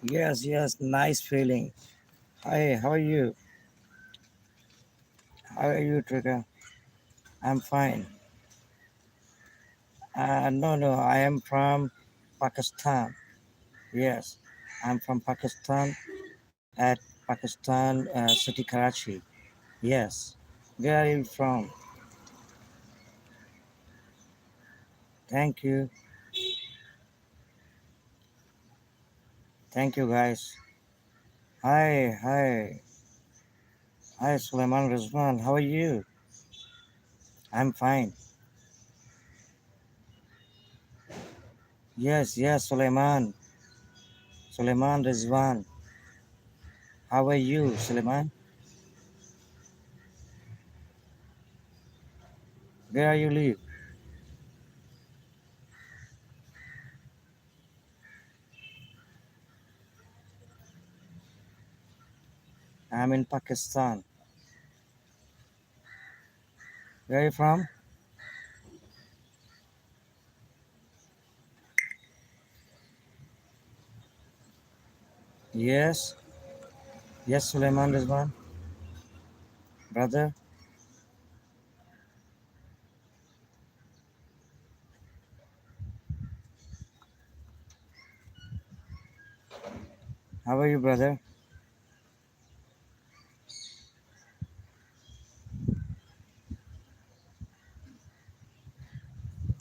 Yes, yes, nice feeling. Hi, how are you? How are you, Trigger? I'm fine. No, I am from Pakistan. Yes, I'm from Pakistan at Pakistan city Karachi. Yes. Where are you from? Thank you. Thank you, guys. Hi, hi. Hi, Suleiman Rizwan. How are you? I'm fine. Yes, yes, Suleiman. Suleiman Rizwan. How are you, Suleiman? Where are you live? I'm in Pakistan. Where are you from? Yes, yes, Suleiman Rizwan. Brother, how are you, brother?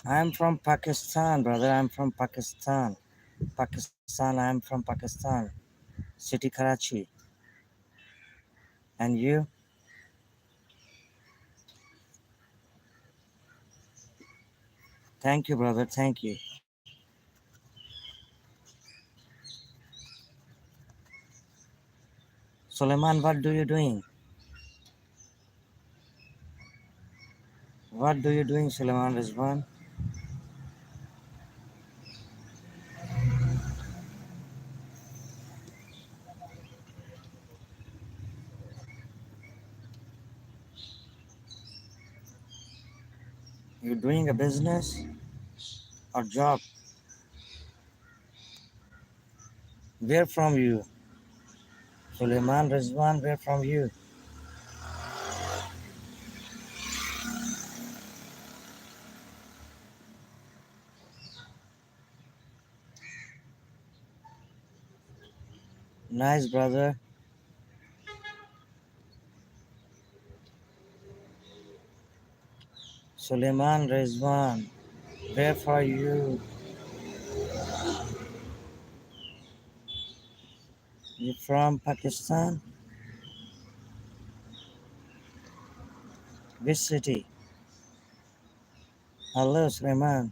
I'm from Pakistan, brother. I'm from Pakistan. Pakistan, I'm from Pakistan. City Karachi. And you? Thank you, brother. Thank you. Suleiman, what do you doing? What do you doing, Suleiman Rizwan? You doing a business or job? Where from you? Suleiman Rizwan, where from you? Nice, brother. Suleiman Rizwan, where from you? You from Pakistan? Which city? Hello, Suleiman.